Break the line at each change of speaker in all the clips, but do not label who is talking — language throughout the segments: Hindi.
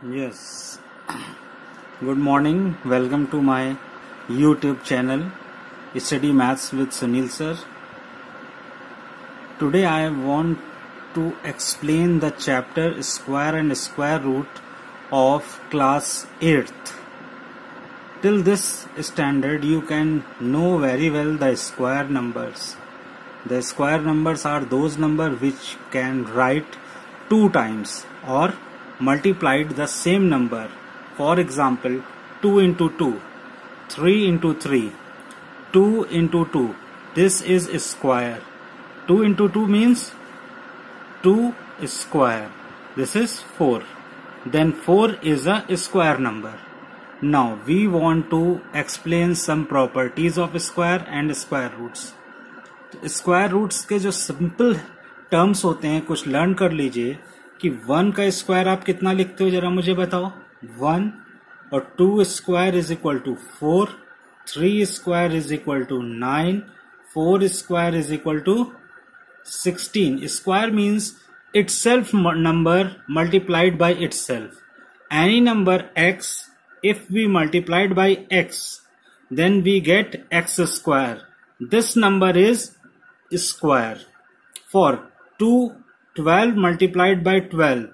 Yes. Good morning. Welcome to my YouTube channel, Study Maths with Sunil sir. Today I want to explain the chapter Square and Square Root of class 8th. Till this standard you can know very well the square numbers. The square numbers are those numbers which can write 2 times or multiplied the same number. For example, 2 into 2, 3 into 3, 2 into 2. This is a square. 2 into 2 means 2 square. This is 4. Then 4 is a square number. Now we want to explain some properties of square and square roots. Square roots के जो सिंपल टर्म्स होते हैं कुछ लर्न कर लीजिए कि 1 का स्क्वायर आप कितना लिखते हो, जरा मुझे बताओ. 1 और 2 square is equal to 4, 3 square is equal to 9, 4 square is equal to 16. Square means itself number multiplied by itself. Any number x, if we multiplied by x, then we get x square. This number is square. For 12 multiplied by 12,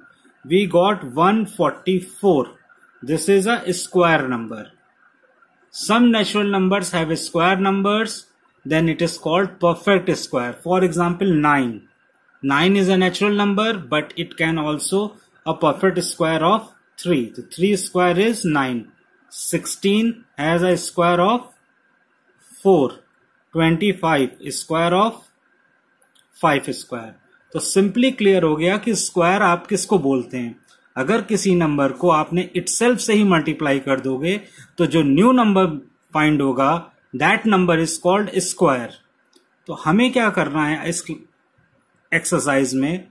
we got 144. This is a square number. Some natural numbers have square numbers, then it is called perfect square. For example, 9. 9 is a natural number, but it can also a perfect square of 3. The 3 square is 9. 16 has a square of 4. 25 square of 5 square. तो सिंपली क्लियर हो गया कि स्क्वायर आप किसको बोलते हैं. अगर किसी नंबर को आपने इटसेल्फ से ही मल्टीप्लाई कर दोगे तो जो न्यू नंबर फाइंड होगा that number is called square. तो हमें क्या करना है इस एक्सरसाइज में,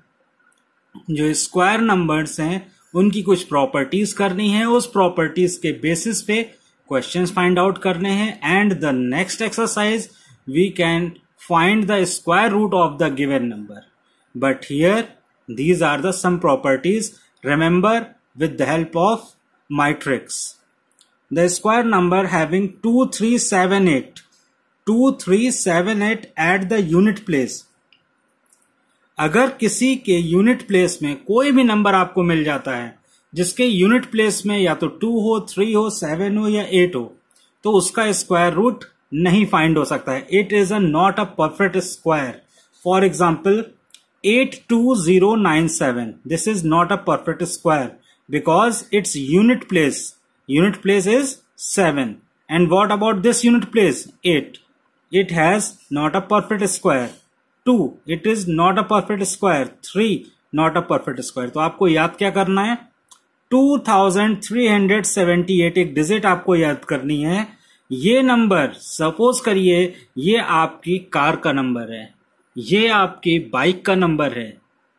जो स्क्वायर नंबर्स हैं उनकी कुछ प्रॉपर्टीज करनी है, उस प्रॉपर्टीज के बेसिस पे क्वेश्चंस फाइंड आउट करने हैं. And the next exercise we can find the square root of the given number. But here these are the some properties. Remember with the help of matrix. The square number having 2, 3, 7, 8. 2, 3, 7, 8 at the unit place. अगर किसी के यूनिट प्लेस में कोई भी नंबर आपको मिल जाता है जिसके यूनिट प्लेस में या तो 2 हो, 3 हो, 7 हो या 8 हो, तो उसका स्क्वायर रूट नहीं फाइंड हो सकता है. It is a not a perfect square. For example 82097, this is not a perfect square because its unit place is 7. And what about this unit place 8? It has not a perfect square. 2, it is not a perfect square. 3, not a perfect square. तो आपको याद क्या करना है? 2378 एक डिजिट आपको याद करनी है. ये नंबर सपोज करिए ये आपकी कार का नंबर है, ये आपकी बाइक का नंबर है,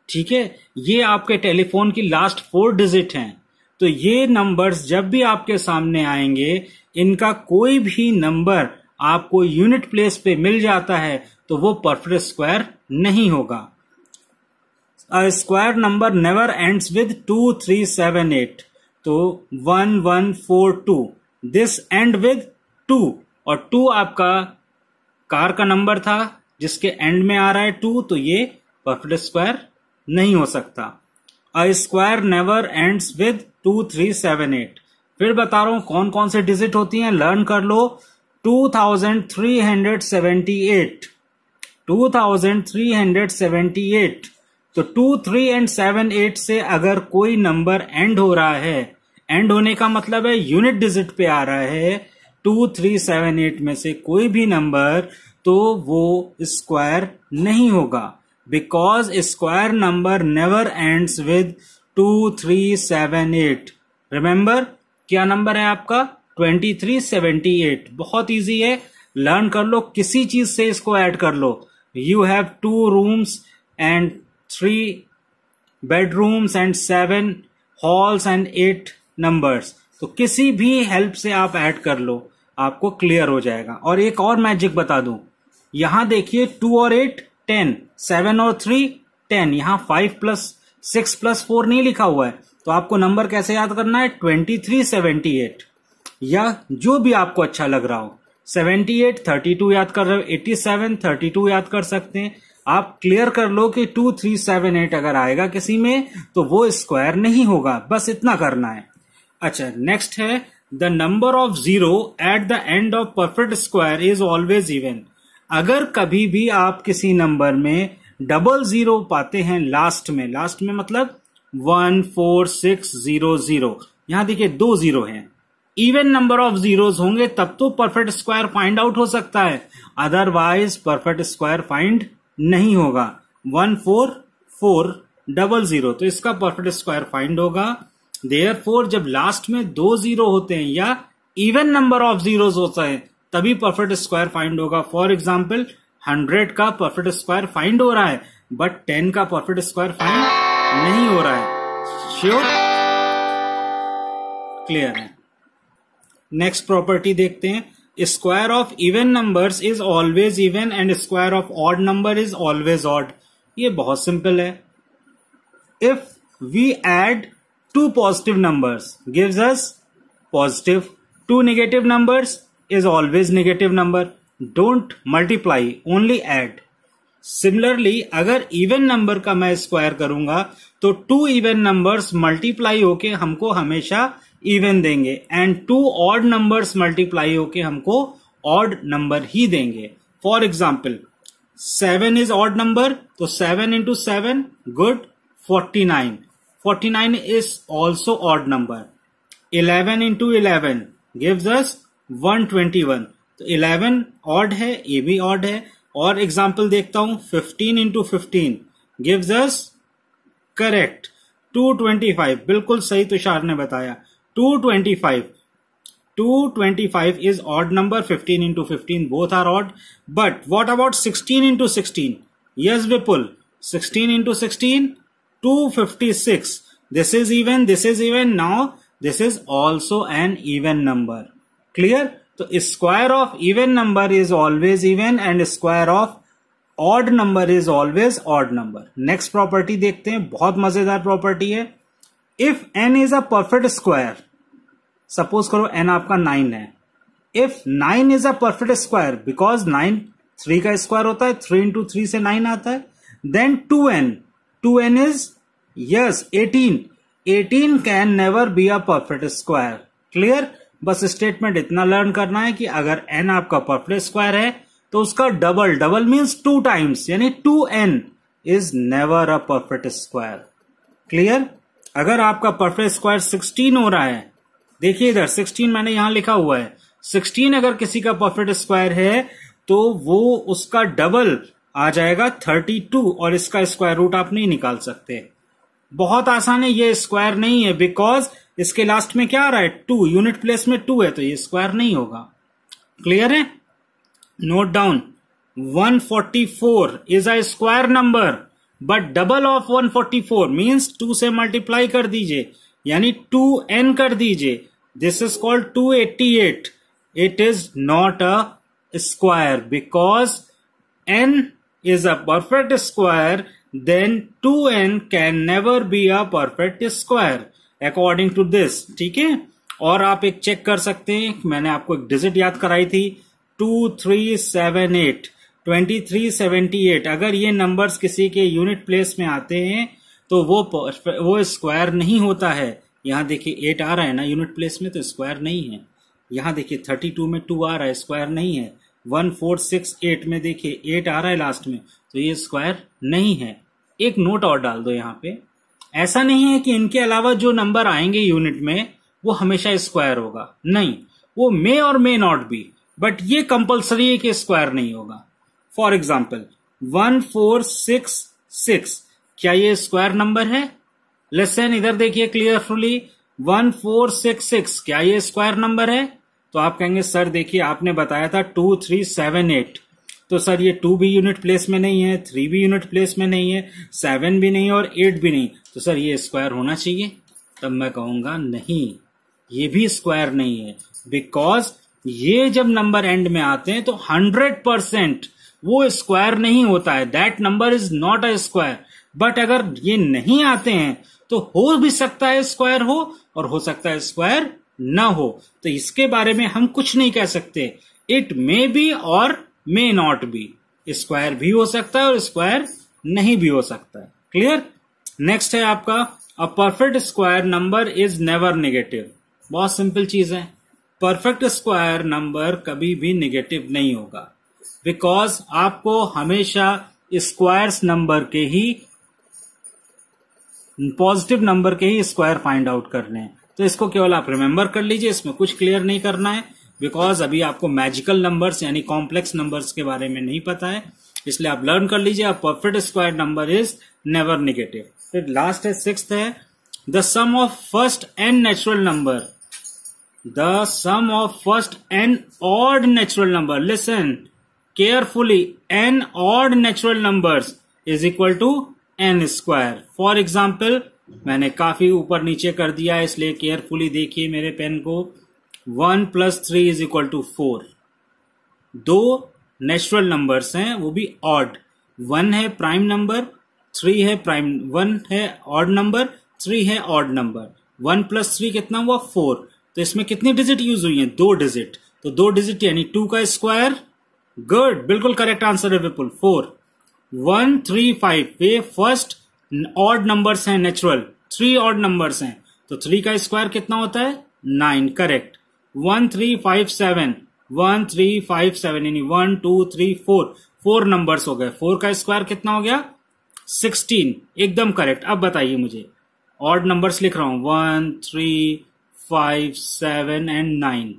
ठीक है, ये आपके टेलीफोन की लास्ट 4 डिजिट हैं. तो ये नंबर्स जब भी आपके सामने आएंगे, इनका कोई भी नंबर आपको यूनिट प्लेस पे मिल जाता है तो वो परफेक्ट स्क्वायर नहीं होगा. A square number never ends with 2, 3, 7, 8. तो 1, 1, 4, 2 दिस एंड विद 2 और 2 आपका कार का नंबर था जिसके एंड में आ रहा है 2, तो ये परफेक्ट स्क्वायर नहीं हो सकता. A square never ends with 2, 3, 7, 8. फिर बता रहा हूं कौन कौन से डिजिट होती हैं, लर्न कर लो. 2378. 2378. तो 2, 3 एंड 7, 8 से अगर कोई नंबर एंड हो रहा है, एंड होने का मतलब है यूनिट डिजिट पे आ रहा है 2, 3, 7, 8 में से कोई भी नंबर, तो वो स्क्वायर नहीं होगा. Because square number never ends with 2, 3, 7, 8. Remember क्या नंबर है आपका? 2378. बहुत इजी है, लर्न कर लो. किसी चीज से इसको ऐड कर लो. You have 2 rooms and 3 bedrooms and 7 halls and 8 numbers. तो किसी भी हेल्प से आप ऐड कर लो, आपको क्लियर हो जाएगा. और एक और मैजिक बता दूं, यहां देखिए 2 और 8 10, 7 और 3 10. यहां 5 + 6 + 4 नहीं लिखा हुआ है. तो आपको नंबर कैसे याद करना है, 2378 या जो भी आपको अच्छा लग रहा हो। 78 32 याद कर रहे हो, 87 32 याद कर सकते हैं। आप क्लियर कर लो कि 2378 अगर आएगा किसी में तो वो स्क्वायर नहीं होगा, बस इतना करना है। अच्छा, नेक्स्ट है the number of zero at the end of perfect square is always even. अगर कभी भी आप किसी नंबर में डबल जीरो पाते हैं लास्ट में मतलब 1 4 6 0 0, यहां देखिए 2 जीरो हैं, इवन नंबर ऑफ जीरोस होंगे तब तो परफेक्ट स्क्वायर फाइंड आउट हो सकता है, अदरवाइज परफेक्ट स्क्वायर फाइंड नहीं होगा। 1 4 4 0 0, तो इसका परफेक्ट स्क्वायर फाइंड होगा। देयरफॉर जब लास्ट में 2 जीरो होते हैं या इवन नंबर ऑफ जीरोस होता है तभी परफेक्ट स्क्वायर फाइंड होगा। फॉर एग्जाम्पल 100 का परफेक्ट स्क्वायर फाइंड हो रहा है बट 10 का परफेक्ट स्क्वायर फाइंड नहीं हो रहा है। श्योर, क्लियर है। नेक्स्ट प्रॉपर्टी देखते हैं, square of even numbers is always even and square of odd number is always odd. ये बहुत सिंपल है। If we add 2 positive numbers gives us positive, 2 negative numbers is always negative number. Don't multiply, only add. Similarly, अगर even number का मैं स्क्वायर करूंगा तो 2 even numbers मल्टीप्लाई होके हमको हमेशा even देंगे एंड 2 odd numbers मल्टीप्लाई होके हमको odd number ही देंगे। For example 7 is odd number, तो 7 into 7 good 49. 49 is also odd number. 11 into 11 gives us 121. तो 11 odd है, ये भी odd है। और एग्जाम्पल देखता हूं, 15 into 15 gives us correct 225. बिल्कुल सही तुषार ने बताया, 225. 225 is odd number, 15 into 15 both are odd. But what about 16 into 16? Yes, Vipul. 16 into 16 256. This is even. Now this is also an even number. Clear? तो square of even number is always even and square of odd number is always odd number. Next property देखते हैं, बहुत मजेदार प्रॉपर्टी है। If n is a perfect square, suppose करो n आपका 9 है। If 9 is a perfect square, because 9 3 का स्क्वायर होता है, 3 into 3 से 9 आता है, then 2n is yes 18. 18 can never be a perfect square. Clear? बस स्टेटमेंट इतना लर्न करना है कि अगर n आपका परफेक्ट स्क्वायर है तो उसका डबल मीन्स 2 टाइम्स, यानी 2n is never a perfect square. Clear? अगर आपका परफेक्ट स्क्वायर 16 हो रहा है, देखिए इधर 16 मैंने यहां लिखा हुआ है, 16 अगर किसी का परफेक्ट स्क्वायर है तो वो उसका डबल आ जाएगा 32 और इसका स्क्वायर रूट आप नहीं निकाल सकते। बहुत आसान है, ये स्क्वायर नहीं है बिकॉज इसके लास्ट में क्या आ रहा है, 2, यूनिट प्लेस में 2 है तो ये स्क्वायर नहीं होगा। क्लियर है? Note down, 144 is a square number but double of 144 means 2 से मल्टीप्लाई कर दीजिए यानी 2n कर दीजिए। This is called 288. It is not a square because n is a perfect square, then 2n can never be a perfect square according to this. ठीक है? और आप एक चेक कर सकते हैं, मैंने आपको एक डिजिट याद कराई थी 2378 2378। अगर ये नंबर्स किसी के यूनिट प्लेस में आते हैं तो वो स्क्वायर नहीं होता है। यहां देखिए 8 आ रहा है ना यूनिट प्लेस में, तो स्क्वायर नहीं है। यहां देखिए 32 में 2 आ रहा है, स्क्वायर नहीं है। 1468 में देखिए 8 आ रहा है लास्ट में, तो ये स्क्वायर नहीं है। एक नोट और डाल दो यहाँ पे, ऐसा नहीं है कि इनके अलावा जो नंबर आएंगे यूनिट में वो हमेशा स्क्वायर होगा, नहीं, वो मे और मे नॉट बी, बट ये कंपलसरी है कि स्क्वायर नहीं होगा। फॉर एग्जाम्पल 1466, क्या ये स्क्वायर नंबर है? लिसन, इधर देखिए क्लियरफुली, 1466 क्या ये स्क्वायर नंबर है? तो आप कहेंगे सर देखिए आपने बताया था 2378, तो सर ये 2 भी यूनिट प्लेस में नहीं है, 3 भी यूनिट प्लेस में नहीं है, 7 भी नहीं और 8 भी नहीं, तो सर ये स्क्वायर होना चाहिए। तब मैं कहूंगा नहीं, ये भी स्क्वायर नहीं है, बिकॉज ये जब नंबर एंड में आते हैं तो 100% वो स्क्वायर नहीं होता है। That number is not a square but अगर ये नहीं आते हैं तो हो भी सकता है स्क्वायर हो और हो सकता है स्क्वायर ना हो, तो इसके बारे में हम कुछ नहीं कह सकते। इट मे बी और मे नॉट बी, स्क्वायर भी हो सकता है और स्क्वायर नहीं भी हो सकता है। क्लियर। नेक्स्ट है आपका अ perfect square number is never negative. बहुत सिंपल चीज है, परफेक्ट स्क्वायर नंबर कभी भी नेगेटिव नहीं होगा, बिकॉज आपको हमेशा स्क्वायर्स नंबर के ही, पॉजिटिव नंबर के ही स्क्वायर फाइंड आउट करने हैं। तो इसको केवल आप रिमेंबर कर लीजिए, इसमें कुछ क्लियर नहीं करना है, बिकॉज अभी आपको मैजिकल नंबर्स यानी कॉम्प्लेक्स नंबर्स के बारे में नहीं पता है, इसलिए आप लर्न कर लीजिए। Perfect square number is never negative. फिर लास्ट है, सिक्स्थ है, the sum of first n natural number, the sum of first n odd natural number, listen carefully, n odd natural numbers is equal to n square. For example, मैंने काफी ऊपर नीचे कर दिया है, इसलिए केयरफुली देखिए मेरे पेन को। 1 + 3 इज इक्वल टू 4। दो नेचुरल नंबर्स हैं, वो भी ऑड। 1 है प्राइम नंबर, 3 है प्राइम, 1 है ऑड नंबर, 3 है ऑड नंबर। 1 + 3 कितना हुआ? 4। तो इसमें कितनी डिजिट यूज हुई है? 2 डिजिट। तो 2 डिजिट यानी 2 का स्क्वायर। गुड, बिल्कुल करेक्ट आंसर है विपुल। 4, 1, 3, 5 ये फर्स्ट ऑड नंबर्स हैं नेचुरल, 3 ऑड नंबर्स हैं, तो 3 का स्क्वायर कितना होता है? 9। करेक्ट। 1, 3, 5, 7, 1, 3, 5, 7 यानी 1, 2, 3, 4 नंबर्स हो गए। 4 का स्क्वायर कितना हो गया? 16। एकदम करेक्ट। अब बताइए मुझे, ऑड नंबर्स लिख रहा हूं 1, 3, 5, 7 एंड 9,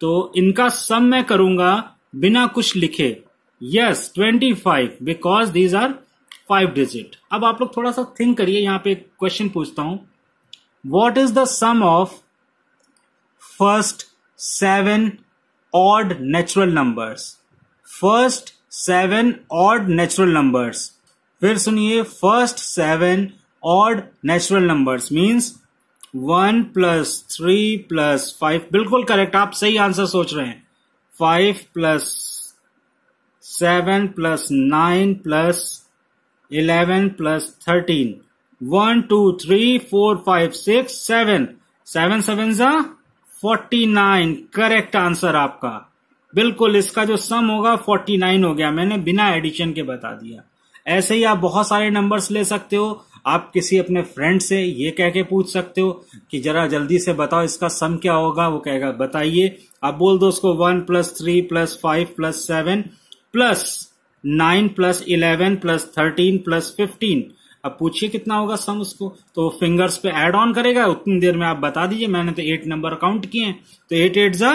तो इनका सम मैं करूंगा बिना कुछ लिखे। Yes 25, because these are 5 digit. अब आप लोग थोड़ा सा थिंक करिए, यहां पे एक क्वेश्चन पूछता हूं, what is the sum of first 7 odd natural numbers? First 7 odd natural numbers, फिर सुनिए, first 7 odd natural numbers means 1 + 3 + 5। बिल्कुल करेक्ट, आप सही आंसर सोच रहे हैं। 5 + 7 + 9 + 11 + 13, 1, 2, 3, 4, 5, 6, 7, 7 7 जा 49। करेक्ट आंसर आपका। बिल्कुल, इसका जो सम होगा 49 हो गया, मैंने बिना एडिशन के बता दिया। ऐसे ही आप बहुत सारे नंबर्स ले सकते हो। आप किसी अपने फ्रेंड से ये कह के पूछ सकते हो कि जरा जल्दी से बताओ इसका सम क्या होगा, वो कहेगा बताइए। आप बोल दो उसको 1 + 3 + 5 + 7 + 9 + 11 + 13 + 15। अब पूछिए कितना होगा सम उसको, तो फिंगर्स पे ऐड ऑन करेगा, उतनी देर में आप बता दीजिए। मैंने तो 8 नंबर काउंट किए हैं, तो 8 8 जा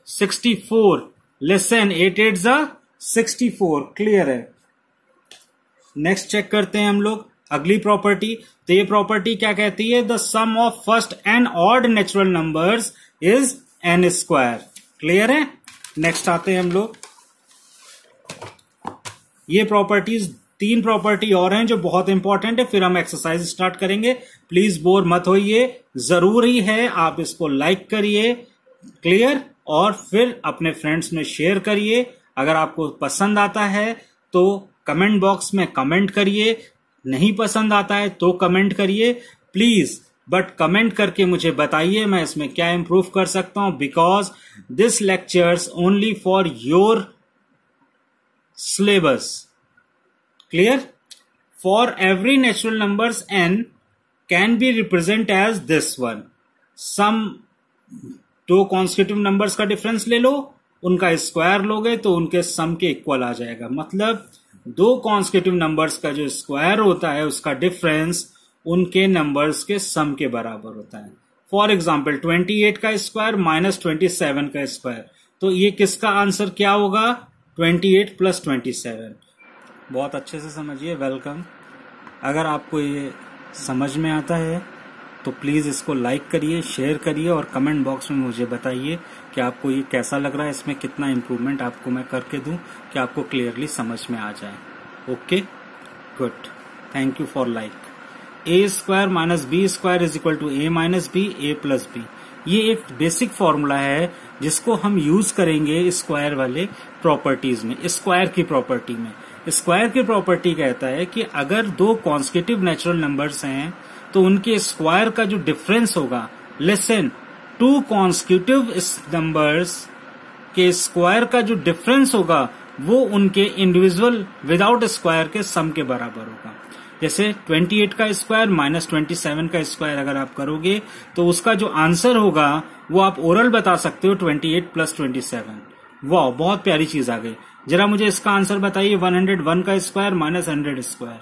64। लिसन, 8 8 जा 64। क्लियर है। नेक्स्ट चेक करते हैं हम लोग अगली प्रॉपर्टी। तो ये प्रॉपर्टी क्या कहती है? The sum of first n odd natural numbers is n square. Clear है। नेक्स्ट आते हैं हम लोग, ये प्रॉपर्टीज 3 प्रॉपर्टी और हैं जो बहुत इंपॉर्टेंट है, फिर हम एक्सरसाइज स्टार्ट करेंगे। प्लीज बोर मत होइए, जरूरी है आप इसको लाइक करिए। क्लियर। और फिर अपने फ्रेंड्स में शेयर करिए। अगर आपको पसंद आता है तो कमेंट बॉक्स में कमेंट करिए, नहीं पसंद आता है तो कमेंट करिए प्लीज, बट कमेंट करके मुझे बताइए मैं इसमें क्या इंप्रूव कर सकता हूं, because this lectures only for your syllabus. Clear? For every natural numbers n can be represent as this one. Sum, 2 consecutive numbers का डिफरेंस ले लो, उनका स्क्वायर लोगे तो उनके सम के इक्वल आ जाएगा। मतलब 2 consecutive numbers का जो स्क्वायर होता है उसका डिफरेंस उनके नंबर्स के सम के बराबर होता है। फॉर एग्जाम्पल 28 का स्क्वायर -27 का स्क्वायर, तो ये किसका आंसर क्या होगा? 28 + 27। बहुत अच्छे से समझिए। वेलकम। अगर आपको ये समझ में आता है तो प्लीज़ इसको लाइक करिए, शेयर करिए और कमेंट बॉक्स में मुझे बताइए कि आपको ये कैसा लग रहा है, इसमें कितना इम्प्रूवमेंट आपको मैं करके दूं कि आपको क्लियरली समझ में आ जाए। Okay, good, thank you for like. a² - b² is equal to a - b, a + b। ये एक बेसिक फॉर्मूला है जिसको हम यूज करेंगे स्क्वायर वाले प्रॉपर्टीज में, स्क्वायर की प्रॉपर्टी में। स्क्वायर की प्रॉपर्टी कहता है कि अगर दो कॉन्स्टिट्यूटिव नेचुरल नंबर्स हैं तो उनके स्क्वायर का जो डिफरेंस होगा, लिसन, टू कॉन्स्टिट्यूटिव नंबर्स के स्क्वायर का जो डिफरेंस होगा वो उनके इंडिविजुअल विदाउट स्क्वायर के सम के बराबर होगा। जैसे 28 का स्क्वायर माइनस 27 का स्क्वायर अगर आप करोगे तो उसका जो आंसर होगा वो आप ओरल बता सकते हो 28 प्लस 27। वाह, बहुत प्यारी चीज आ गई। जरा मुझे इसका आंसर बताइए, 101 का स्क्वायर माइनस 100 स्क्वायर,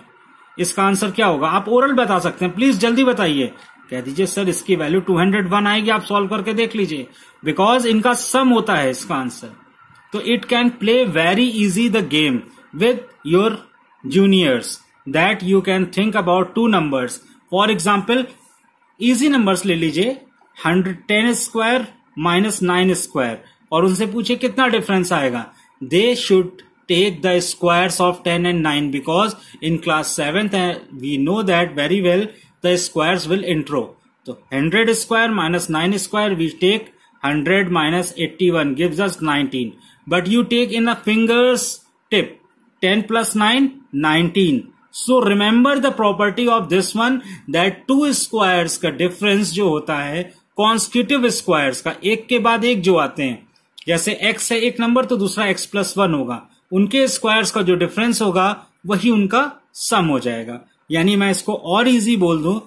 इसका आंसर क्या होगा? आप ओरल बता सकते हैं, प्लीज जल्दी बताइए। कह दीजिए सर इसकी वैल्यू 201 आएगी, आप सॉल्व करके देख लीजिए, बिकॉज इनका सम होता है इसका आंसर। तो it can play very easy the game with your juniors, that you can think about two numbers. For example easy numbers ले लीजिए, 110 स्क्वायर माइनस 9 स्क्वायर, और उनसे पूछिए कितना डिफरेंस आएगा। They should take the squares of 10 and 9 because in class 7th we know that very well the squares will intro. So 100 square minus 9 square, we take 100 minus 81 gives us 19. But you take in a fingers tip 10 plus 9 19. So remember the property of this one that two squares का difference जो होता है consecutive squares का, एक के बाद एक जो आते हैं, जैसे x है एक नंबर तो दूसरा x plus 1 होगा, उनके स्क्वायर्स का जो डिफरेंस होगा वही उनका सम हो जाएगा। यानी मैं इसको और इजी बोल दूं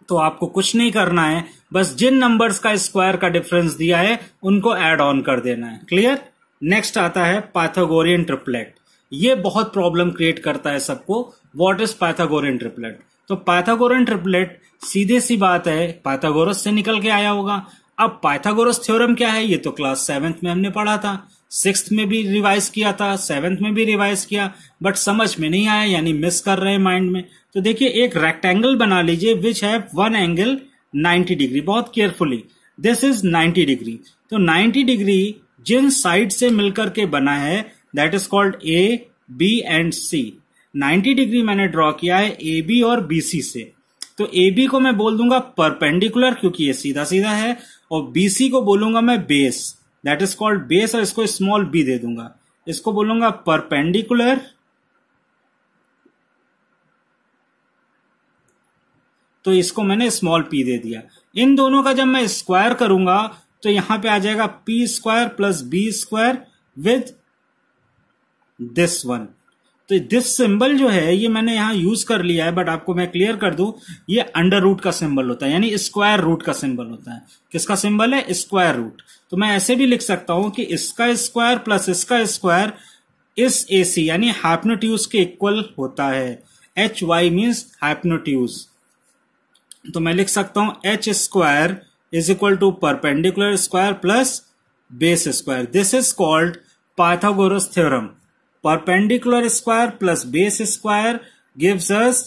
तो आपको कुछ नहीं करना है, बस जिन नंबर्स का स्क्वायर का डिफरेंस दिया है उनको ऐड ऑन कर देना है। क्लियर? नेक्स्ट आता है पाइथागोरियन ट्रिपलेट। ये बहुत प्रॉब्लम क्रिएट करता है सबको। What is Pythagorean triplet? तो पाइथागोरियन ट्रिपलेट सीधे सी बात है पाइथागोरस से निकल के आया होगा। अब पाइथागोरस थ्योरम क्या है? ये तो क्लास 7th में हमने पढ़ा था, 6th में भी रिवाइज किया था, 7th में भी रिवाइज किया, बट समझ में नहीं आया, यानी मिस कर रहे हैं माइंड में। तो देखिए एक रेक्टेंगल बना लीजिए which have one angle 90 degree, बहुत केयरफुली, दिस इज 90 डिग्री। तो 90 डिग्री जिन साइड से मिलकर के बना है that is called A, B and C. 90 degree मैंने ड्रॉ किया है ए बी और बी सी से। तो ए बी को मैं बोल दूंगा परपेंडिकुलर क्योंकि ये सीधा सीधा है, और बी सी को बोलूंगा मैं base, that is called base, और इसको स्मॉल बी दे दूंगा, इसको बोलूंगा परपेंडिकुलर। तो इसको मैंने स्मॉल पी दे दिया। इन दोनों का जब मैं स्क्वायर करूंगा तो यहां पे आ जाएगा P square plus B square with this one. तो दिस सिंबल जो है ये मैंने यहां यूज कर लिया है, बट आपको मैं क्लियर कर दूं, ये अंडर रूट का सिंबल होता है, यानी स्क्वायर रूट का सिंबल होता है। किसका सिंबल है? Square root. तो मैं ऐसे भी लिख सकता हूं कि इसका स्क्वायर प्लस इसका स्क्वायर इस AC यानी हाइपोटेन्यूज के इक्वल होता है। HY means hypotenuse. तो मैं लिख सकता हूं H square is equal to perpendicular square plus base square. This is called Pythagoras theorem. Perpendicular square plus base square gives us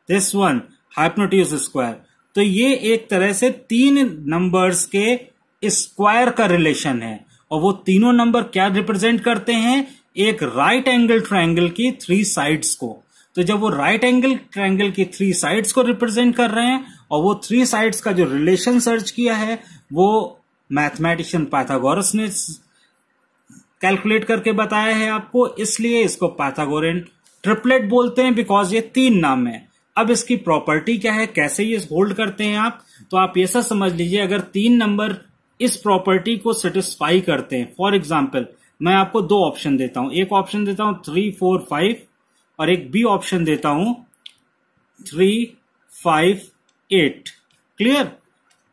this one, hypotenuse square. तो ये एक तरह से तीन नंबर्स के स्क्वायर का रिलेशन है, और वो तीनों नंबर क्या रिप्रेजेंट करते हैं? एक राइट एंगल ट्रायंगल की 3 साइड्स को। तो जब वो राइट एंगल ट्रायंगल की 3 साइड्स को रिप्रेजेंट कर रहे हैं, और वो 3 साइड्स का जो रिलेशन सर्च किया है वो मैथमेटिशियन पाइथागोरस ने कैलकुलेट करके बताया है आपको, इसलिए इसको पाइथागोरियन ट्रिपलेट बोलते हैं, बिकॉज ये 3 नाम है। अब इसकी प्रॉपर्टी क्या है, कैसे ये होल्ड करते हैं आप? तो आप ऐसा समझ लीजिए, अगर 3 नंबर इस प्रॉपर्टी को सेटिस्फाई करते हैं, फॉर एग्जाम्पल मैं आपको 2 ऑप्शन देता हूं, एक ऑप्शन देता हूं 3, 4, 5 और एक बी ऑप्शन देता हूं 3, 5, 8। क्लियर?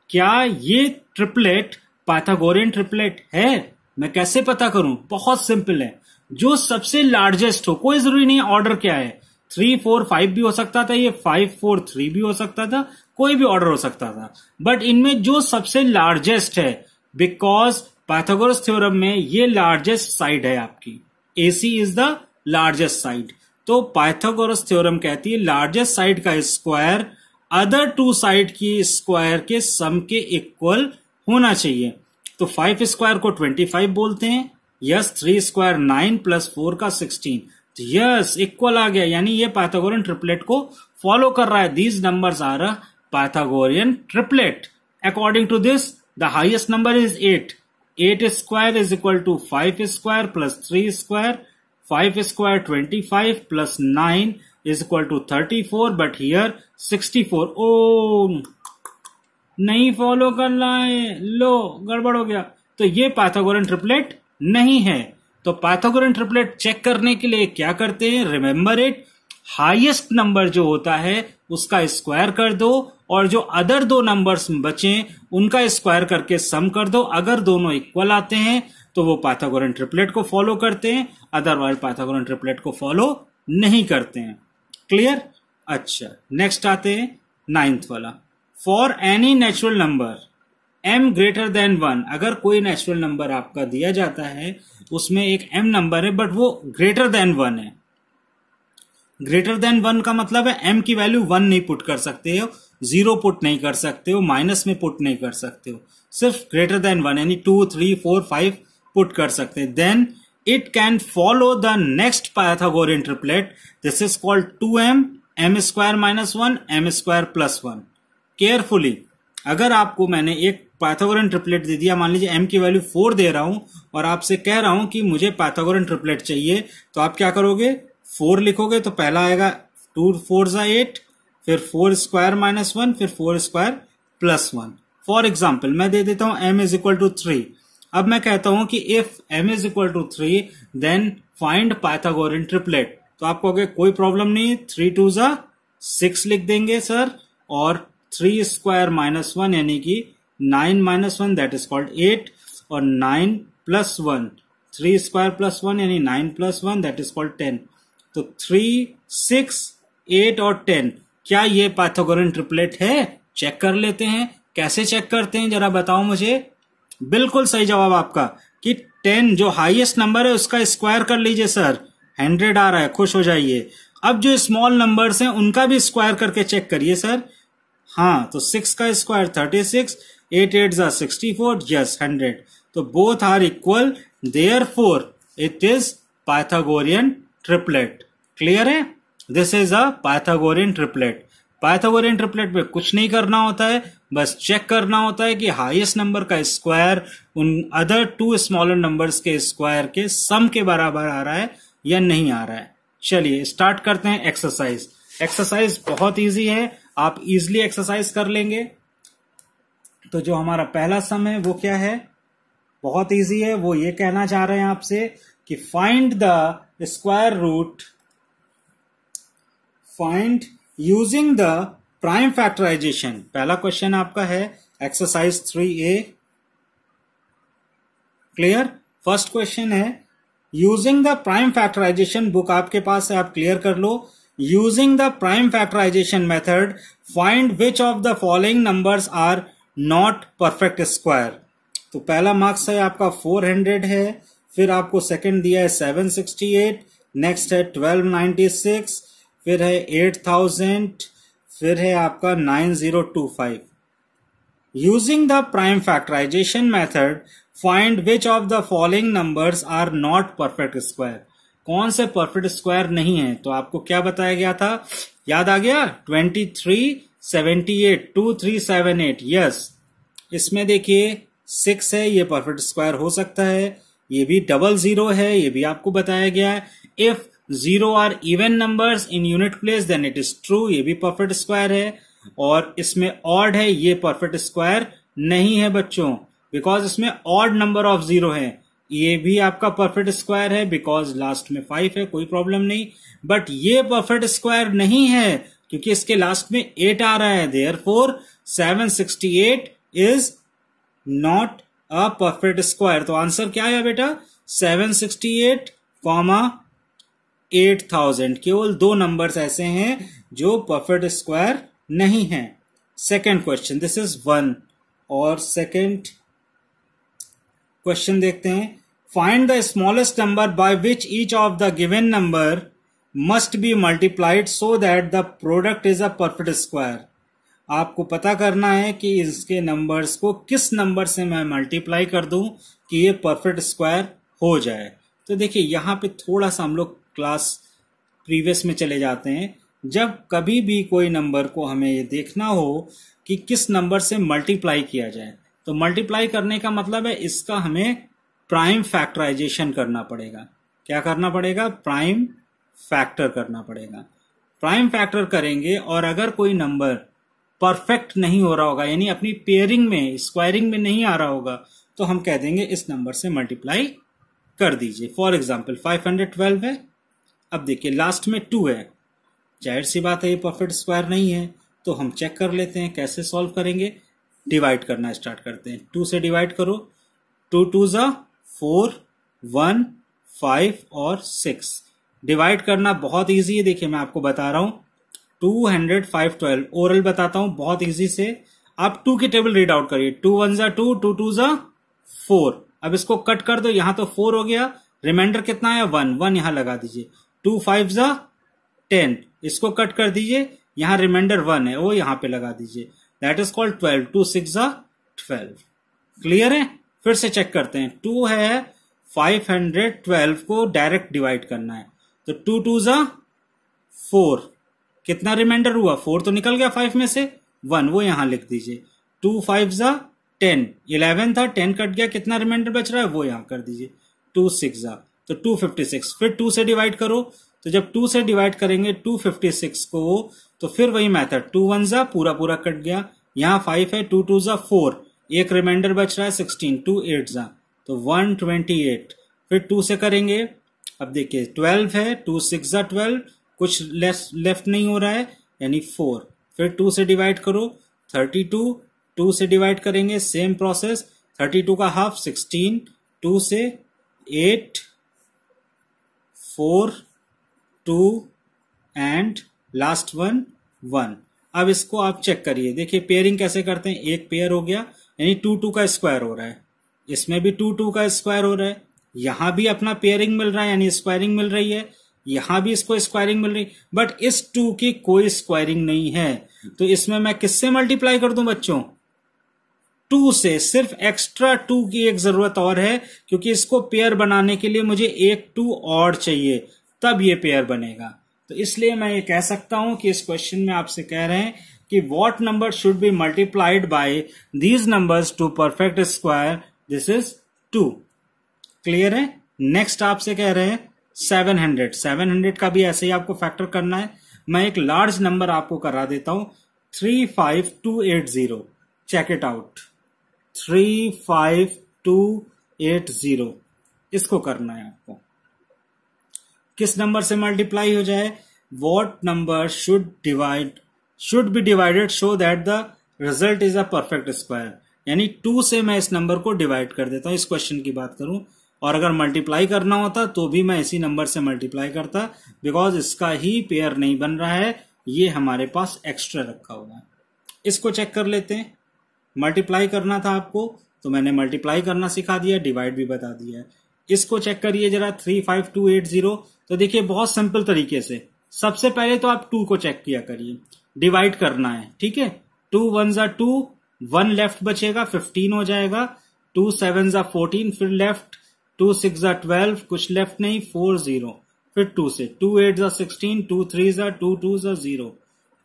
क्या ये ट्रिपलेट पाइथागोरियन ट्रिपलेट है? मैं कैसे पता करूं? बहुत सिंपल है, जो सबसे लार्जेस्ट हो, कोई जरूरी नहीं ऑर्डर क्या है, 3, 4, 5 भी हो सकता था, ये 5, 4, 3 भी हो सकता था, कोई भी ऑर्डर हो सकता था, बट इनमें जो सबसे लार्जेस्ट है, बिकॉज पाइथागोरस थ्योरम में ये लार्जेस्ट साइड है आपकी, AC is the largest side. तो पाइथागोरस थ्योरम कहती है लार्जेस्ट साइड का स्क्वायर अदर 2 साइड की स्क्वायर के सम के इक्वल होना चाहिए। तो 5 स्क्वायर को 25 बोलते हैं, यस, 3 स्क्वायर 9 प्लस 4 का 16, यस इक्वल आ गया, यानी ये पाइथागोरियन ट्रिपलेट को फॉलो कर रहा है। These numbers are a Pythagorean triplet. According to this the highest number is 8 square is equal to 5 square plus 3 square, 5 square 25 plus 9 is equal to 34, but here 64. ओ नहीं फॉलो कर रहा है, लो गड़बड़ हो गया। तो ये पाइथागोरन ट्रिपलेट नहीं है। तो पाइथागोरन ट्रिपलेट चेक करने के लिए क्या करते हैं, रिमेंबर इट, हाईएस्ट नंबर जो होता है उसका स्क्वायर कर दो और जो अदर दो नंबर्स बचे उनका स्क्वायर करके सम कर दो। अगर दोनों इक्वल आते हैं तो वो पाइथागोरन ट्रिपलेट को फॉलो करते हैं, अदरवाइज पाइथागोरन ट्रिपलेट को फॉलो नहीं करते हैं। क्लियर? अच्छा, नेक्स्ट आते हैं 9th वाला। For any natural number m greater than 1, अगर कोई नेचुरल नंबर आपका दिया जाता है उसमें एक m नंबर है बट वो ग्रेटर देन 1 है। ग्रेटर देन 1 का मतलब है m की वैल्यू 1 नहीं पुट कर सकते हो, 0 पुट नहीं कर सकते हो, माइनस में पुट नहीं कर सकते हो, सिर्फ ग्रेटर देन 1 यानी 2, 3, 4, 5 पुट कर सकते हैं। Then it can follow the next Pythagorean triplet, this is called 2m, m square minus 1, m square plus 1। Carefully, अगर आपको मैंने एक पाइथागोरन ट्रिपलेट दे दिया, मान लीजिए m की वैल्यू 4 दे रहा हूं और आपसे कह रहा हूं कि मुझे पाइथागोरन ट्रिपलेट चाहिए, तो आप क्या करोगे, 4 लिखोगे तो पहला आएगा 2 4 8, फिर 4 स्क्वायर माइनस 1, फिर 4 स्क्वायर प्लस 1। फॉर एग्जाम्पल मैं दे देता हूं m इज इक्वल टू 3। अब मैं कहता हूं कि if m is equal to 3 then find Pythagorean triplet, तो आप कहोगे कोई प्रॉब्लम नहीं, 3 2 6 लिख देंगे सर, और 3 स्क्वायर माइनस 1 यानी कि 9 माइनस 1 दैट इज कॉल्ड 8, और 9 प्लस 1, 3 स्क्वायर प्लस 1 यानी 9 प्लस 1 दैट इज कॉल्ड 10। तो 3, 6, 8 और 10, क्या ये पाइथागोरन ट्रिपलेट है? चेक कर लेते हैं। कैसे चेक करते हैं जरा बताओ मुझे। बिल्कुल सही जवाब आपका कि 10 जो हाईएस्ट नंबर है उसका स्क्वायर कर लीजिए सर, 100 आ रहा है, खुश हो जाइए। अब जो स्मॉल नंबर्स हैं उनका भी स्क्वायर करके चेक करिए सर। हाँ, तो 6 का स्क्वायर 36, 8 8 64, यस 100। तो both are equal, therefore it is Pythagorean triplet. Clear है? This is a Pythagorean triplet. Pythagorean triplet में कुछ नहीं करना होता है, बस चेक करना होता है कि हाईएस्ट नंबर का स्क्वायर उन अदर 2 स्मॉलर नंबर्स के स्क्वायर के सम के बराबर आ रहा है या नहीं आ रहा है। चलिए स्टार्ट करते हैं एक्सरसाइज। एक्सरसाइज बहुत इजी है, आप इजिली एक्सरसाइज कर लेंगे। तो जो हमारा पहला सम है वो क्या है, बहुत इजी है। वो ये कहना चाह रहे हैं आपसे कि find the square root, find using the prime factorization. पहला क्वेश्चन आपका है exercise 3A। Clear? First question है using the prime factorization, book आपके पास है, आप क्लियर कर लो। Using the prime factorisation method find which of the following numbers are not perfect square. तो पहला मार्क्स है आपका 400 है, फिर आपको सेकंड दिया है 768, नेक्स्ट है 1296, फिर है 8000, फिर है आपका 9025। Using the prime factorisation method find which of the following numbers are not perfect square. कौन से परफेक्ट स्क्वायर नहीं है? तो आपको क्या बताया गया था, याद आ गया? 2378, 2378, यस। इसमें देखिए 6 है, ये परफेक्ट स्क्वायर हो सकता है। ये भी 00 है, ये भी आपको बताया गया है। If 0 are even numbers in unit place then it is true, ये भी परफेक्ट स्क्वायर है। और इसमें ऑड है, ये परफेक्ट स्क्वायर नहीं है बच्चों, बिकॉज इसमें ऑड नंबर ऑफ 0 है। ये भी आपका परफेक्ट स्क्वायर है बिकॉज लास्ट में 5 है, कोई प्रॉब्लम नहीं। बट ये परफेक्ट स्क्वायर नहीं है क्योंकि इसके लास्ट में 8 आ रहा है, therefore 768 is not a perfect square. तो आंसर क्या है बेटा? 768, 8000। केवल 2 नंबर्स ऐसे हैं जो परफेक्ट स्क्वायर नहीं है। Second question, this is 1। और सेकेंड क्वेश्चन देखते हैं। Find the smallest number by which each of the given number must be multiplied so that the product is a perfect square. आपको पता करना है कि इसके नंबर्स को किस नंबर से मैं मल्टीप्लाई कर दूं कि ये परफेक्ट स्क्वायर हो जाए। तो देखिए यहां पे थोड़ा सा हम लोग क्लास प्रीवियस में चले जाते हैं। जब कभी भी कोई नंबर को हमें ये देखना हो कि किस नंबर से मल्टीप्लाई किया जाए, तो मल्टीप्लाई करने का मतलब है इसका हमें प्राइम फैक्टराइजेशन करना पड़ेगा। क्या करना पड़ेगा, प्राइम फैक्टर करना पड़ेगा। प्राइम फैक्टर करेंगे और अगर कोई नंबर परफेक्ट नहीं हो रहा होगा, यानी अपनी पेयरिंग में स्क्वायरिंग में नहीं आ रहा होगा, तो हम कह देंगे इस नंबर से मल्टीप्लाई कर दीजिए। फॉर एग्जाम्पल 512 है, अब देखिए लास्ट में 2 है, जाहिर सी बात है ये परफेक्ट स्क्वायर नहीं है, तो हम चेक कर लेते हैं कैसे सॉल्व करेंगे। डिवाइड करना स्टार्ट करते हैं, 2 से डिवाइड करो, 2 2 जा 4, 1 5 और 6। डिवाइड करना बहुत इजी है, देखिए मैं आपको बता रहा हूं 20512 ओरल बताता हूं बहुत इजी से। आप 2 की टेबल रीड आउट करिए, 2 1 जा 2, 2 2 जा 4। अब इसको कट कर दो, यहां तो 4 हो गया, रिमाइंडर कितना है 1, 1 यहां लगा दीजिए। 2 5 जा 10, इसको कट कर दीजिए, यहां रिमाइंडर 1 है वो यहां पे लगा दीजिए, दैट इज कॉल्ड 12। 2 6 जा 12। क्लियर है? फिर से चेक करते हैं, 2 है, 512 को डायरेक्ट डिवाइड करना है, तो 2 2 जा 4, कितना रिमाइंडर हुआ, 4 तो निकल गया 5 में से, 1 वो यहां लिख दीजिए। 2 5 जा 10, 11 था, 10 कट गया, कितना रिमाइंडर बच रहा है वो यहां कर दीजिए। 2 6 जा, तो 256। फिर 2 से डिवाइड करो, तो जब 2 से डिवाइड करेंगे 256 को, तो फिर वही मेथड, 2 1 जा पूरा पूरा कट गया, यहां 5 है, 2 2 जा 4, एक रिमाइंडर बच रहा है 16, 2 8 जा, तो 128। फिर 2 से करेंगे, अब देखिए 12 है, 2 6 जा 12, कुछ लेफ्ट नहीं हो रहा है, यानी 4। फिर 2 से डिवाइड करो, 32, 2 से डिवाइड करेंगे सेम प्रोसेस, 32 का हाफ 16, 2 से 8, 4, 2 एंड लास्ट वन 1। अब इसको आप चेक करिए, देखिए पेयरिंग कैसे करते हैं, एक पेयर हो गया, यानी 2 2 का स्क्वायर हो रहा है, इसमें भी 2 2 का स्क्वायर हो रहा है, यहां भी अपना पेयरिंग मिल रहा है यानी स्क्वायरिंग मिल रही है, यहां भी इसको स्क्वायरिंग मिल रही, बट इस 2 की कोई स्क्वायरिंग नहीं है, तो इसमें मैं किससे मल्टीप्लाई कर दूं बच्चों, 2 से। सिर्फ एक्स्ट्रा 2 की एक जरूरत और है, क्योंकि इसको पेयर बनाने के लिए मुझे एक 2 और चाहिए, तब ये पेयर बनेगा। तो इसलिए मैं ये कह सकता हूं कि इस क्वेश्चन में आपसे कह रहे हैं कि what number should be multiplied by these numbers to perfect square, this is 2। Clear है? नेक्स्ट आपसे कह रहे हैं 700। 700 का भी ऐसे ही आपको फैक्टर करना है। मैं एक लार्ज नंबर आपको करा देता हूं, 35280। चेक इट आउट, 35280 इसको करना है आपको। किस नंबर से मल्टीप्लाई हो जाए, what number should B divided so that the result is a perfect square, यानी 2 से मैं इस नंबर को डिवाइड कर देता हूं, इस क्वेश्चन की बात करूं, और अगर मल्टीप्लाई करना होता तो भी मैं इसी नंबर से मल्टीप्लाई करता, बिकॉज इसका ही पेयर नहीं बन रहा है, ये हमारे पास एक्स्ट्रा रखा हुआ है। इसको चेक कर लेते हैं, मल्टीप्लाई करना था आपको तो मैंने मल्टीप्लाई करना सिखा दिया, डिवाइड भी बता दिया है। इसको चेक करिए जरा, 35280, तो देखिए बहुत सिंपल तरीके से, सबसे पहले तो आप 2 को चेक किया करिए, डिवाइड करना है, ठीक है। 2 1 जा 2, 1 लेफ्ट बचेगा 15 हो जाएगा, 2 7 जा 14, फिर लेफ्ट, 2 6 जा 12, कुछ लेफ्ट नहीं, 4 0, फिर 2 से, 2 8 जा 16, 2 3 जा 2, 2 जा 0,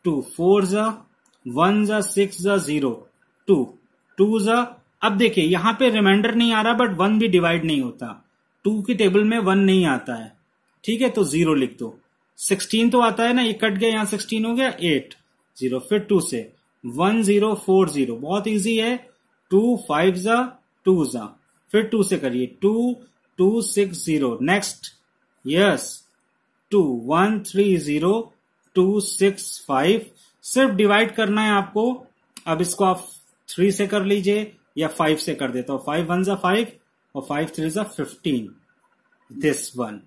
2 4 जा 1 जा 6 जा 0, 2 2 जा, अब देखिए यहां पे रिमाइंडर नहीं आ रहा, बट 1 भी डिवाइड नहीं होता, 2 की टेबल में 1 नहीं आता है, ठीक है, तो 0 लिख दो। 16 तो आता है ना, ये कट गया, यहां 16 हो गया, 8 0, फिर 2 से 1 0 4 0, बहुत इजी है, 2 5 जा 2 जा, फिर 2 से करिए, 2 2 6 0, नेक्स्ट, यस 2 1 3 0 2 6 5, सिर्फ डिवाइड करना है आपको। अब इसको आप 3 से कर लीजिए या 5 से कर देता हूं, 5 1 जा 5 और 5 3 जा 15, दिस वन।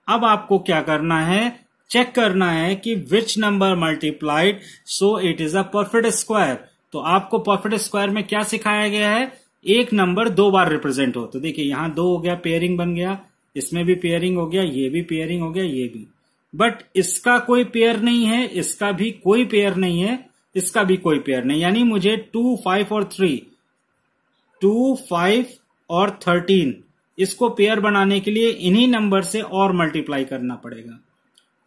अब आपको क्या करना है, चेक करना है कि which number multiplied so it is a perfect square. तो आपको परफेक्ट स्क्वायर में क्या सिखाया गया है, एक नंबर 2 बार रिप्रेजेंट हो, तो देखिए यहां 2 हो गया, पेयरिंग बन गया, इसमें भी पेयरिंग हो गया, ये भी पेयरिंग हो गया, ये भी, बट इसका कोई पेयर नहीं है, इसका भी कोई पेयर नहीं है, इसका भी कोई पेयर नहीं, यानी मुझे 2 5 और 3, 2 5 और 13 इसको पेयर बनाने के लिए इन्हीं नंबर से और मल्टीप्लाई करना पड़ेगा,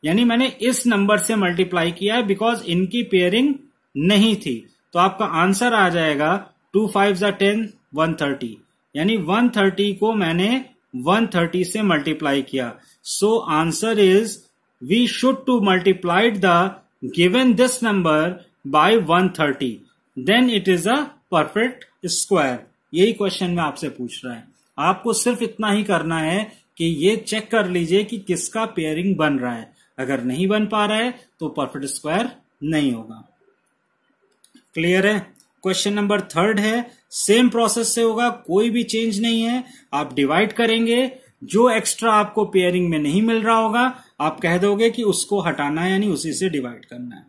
यानी मैंने इस नंबर से मल्टीप्लाई किया है, बिकॉज इनकी पेयरिंग नहीं थी। तो आपका आंसर आ जाएगा 2 5 जा 10, 130, यानी 130 को मैंने 130 से मल्टीप्लाई किया. So answer is we should to multiplied the given this number by 130, then it is a perfect square. यही क्वेश्चन में आपसे पूछ रहा है. आपको सिर्फ इतना ही करना है कि ये चेक कर लीजिए कि किसका पेयरिंग बन रहा है. अगर नहीं बन पा रहा है तो परफेक्ट स्क्वायर नहीं होगा. क्लियर है? क्वेश्चन नंबर 3 है, सेम प्रोसेस से होगा, कोई भी चेंज नहीं है. आप डिवाइड करेंगे, जो एक्स्ट्रा आपको पेयरिंग में नहीं मिल रहा होगा आप कह दोगे कि उसको हटाना है, यानी उसी से डिवाइड करना है.